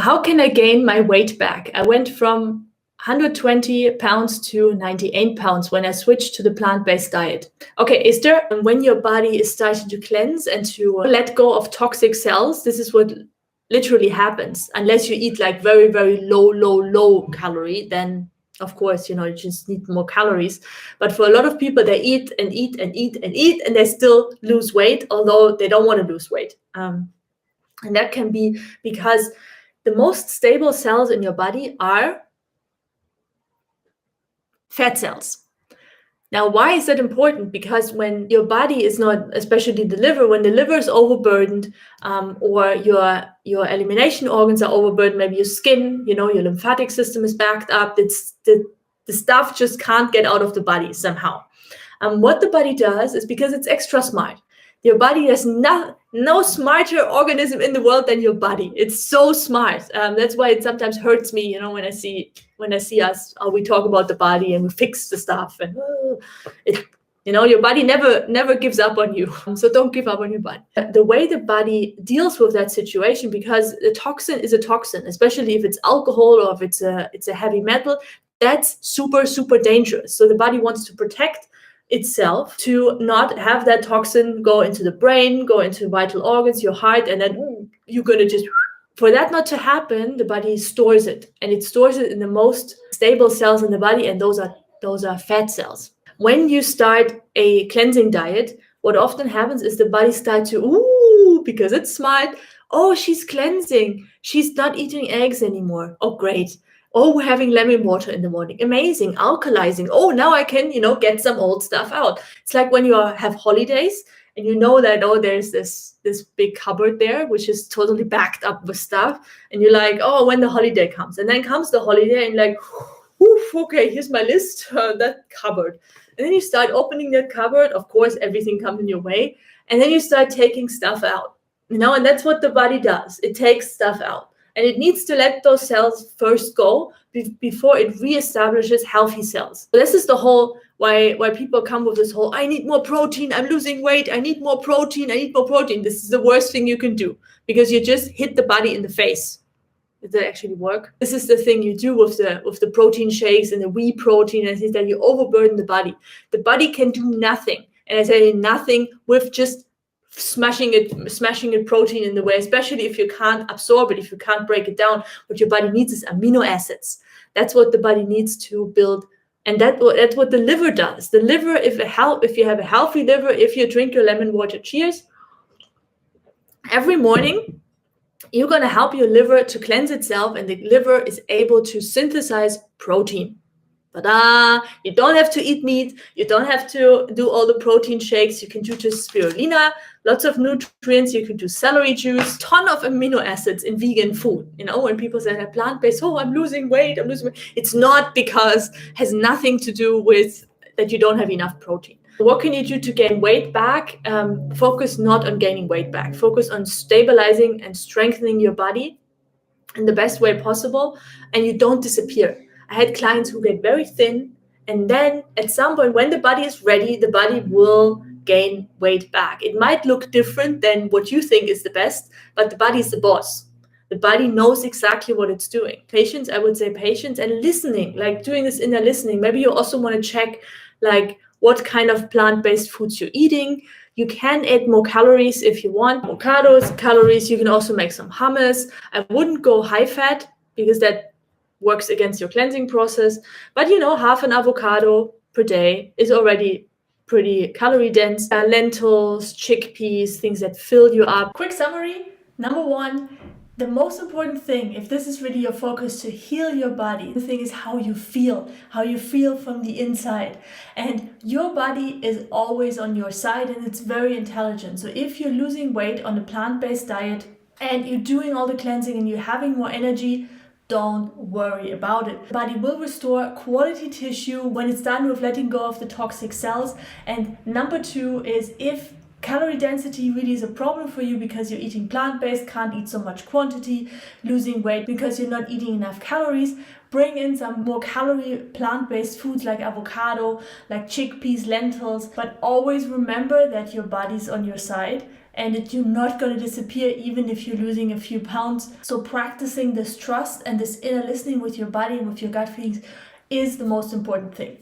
how can I gain my weight back? I went from 120 pounds to 98 pounds when I switched to the plant-based diet. Okay, Esther, when your body is starting to cleanse and to let go of toxic cells, this is what literally happens. Unless you eat like very, very low calorie, then of course, you just need more calories. But for a lot of people, they eat and eat and eat and eat, and they still lose weight, although they don't want to lose weight. And that can be because the most stable cells in your body are fat cells. Now, why is that important? Because when your body is not, especially the liver, when the liver is overburdened, or your elimination organs are overburdened, maybe your skin, your lymphatic system is backed up, the stuff just can't get out of the body somehow. What the body does is, because it's extra smart, your body has no smarter organism in the world than your body. It's so smart. That's why it sometimes hurts me, when I see us, how we talk about the body and we fix the stuff, and your body never gives up on you. So don't give up on your body. The way the body deals with that situation, because the toxin is a toxin, especially if it's alcohol or if it's a heavy metal, that's super, super dangerous. So the body wants to protect itself to not have that toxin go into the brain, go into vital organs, your heart, and then you're going to just... For that not to happen, the body stores it, and it stores it in the most stable cells in the body, and those are fat cells. When you start a cleansing diet, what often happens is the body starts to, because it's smart, oh, she's cleansing, she's not eating eggs anymore. Oh, great. Oh, we're having lemon water in the morning. Amazing. Alkalizing. Oh, now I can, get some old stuff out. It's like when you have holidays and you know that, oh, there's this big cupboard there, which is totally backed up with stuff. And you're like, oh, when the holiday comes. And then comes the holiday and you're like, okay, here's my list, that cupboard. And then you start opening that cupboard. Of course, everything comes in your way. And then you start taking stuff out, and that's what the body does. It takes stuff out. And it needs to let those cells first go before it reestablishes healthy cells. So this is the whole why people come with this whole, I need more protein, I'm losing weight, I need more protein, I need more protein. This is the worst thing you can do, because you just hit the body in the face. Did that actually work? This is the thing you do with the protein shakes and the whey protein, and that you overburden the body. The body can do nothing. And I say nothing with just smashing it protein in the way, especially if you can't absorb it, if you can't break it down. What your body needs is amino acids. That's what the body needs to build, and that's what the liver does. The liver, if you have a healthy liver, if you drink your lemon water, cheers, every morning, you're going to help your liver to cleanse itself, and the liver is able to synthesize protein. You don't have to eat meat. You don't have to do all the protein shakes. You can do just spirulina, lots of nutrients. You can do celery juice, ton of amino acids in vegan food. When people say they're plant-based, oh, I'm losing weight. It's not because, has nothing to do with that you don't have enough protein. What can you do to gain weight back? Focus not on gaining weight back. Focus on stabilizing and strengthening your body in the best way possible, and you don't disappear. I had clients who get very thin, and then at some point, when the body is ready, the body will gain weight back. It might look different than what you think is the best, but the body is the boss. The body knows exactly what it's doing. Patience, I would say patience and listening, like doing this inner listening. Maybe you also want to check like what kind of plant-based foods you're eating. You can add more calories if you want. Avocados, calories. You can also make some hummus. I wouldn't go high fat because that works against your cleansing process. But half an avocado per day is already pretty calorie dense. Lentils, chickpeas, things that fill you up. Quick summary. Number one, the most important thing, if this is really your focus to heal your body, the thing is how you feel from the inside. And your body is always on your side, and it's very intelligent. So if you're losing weight on a plant-based diet and you're doing all the cleansing and you're having more energy, don't worry about it. The body will restore quality tissue when it's done with letting go of the toxic cells. And number two is, if calorie density really is a problem for you because you're eating plant-based, can't eat so much quantity, losing weight because you're not eating enough calories, bring in some more calorie plant-based foods like avocado, like chickpeas, lentils, but always remember that your body's on your side and that you're not going to disappear even if you're losing a few pounds. So practicing this trust and this inner listening with your body and with your gut feelings is the most important thing.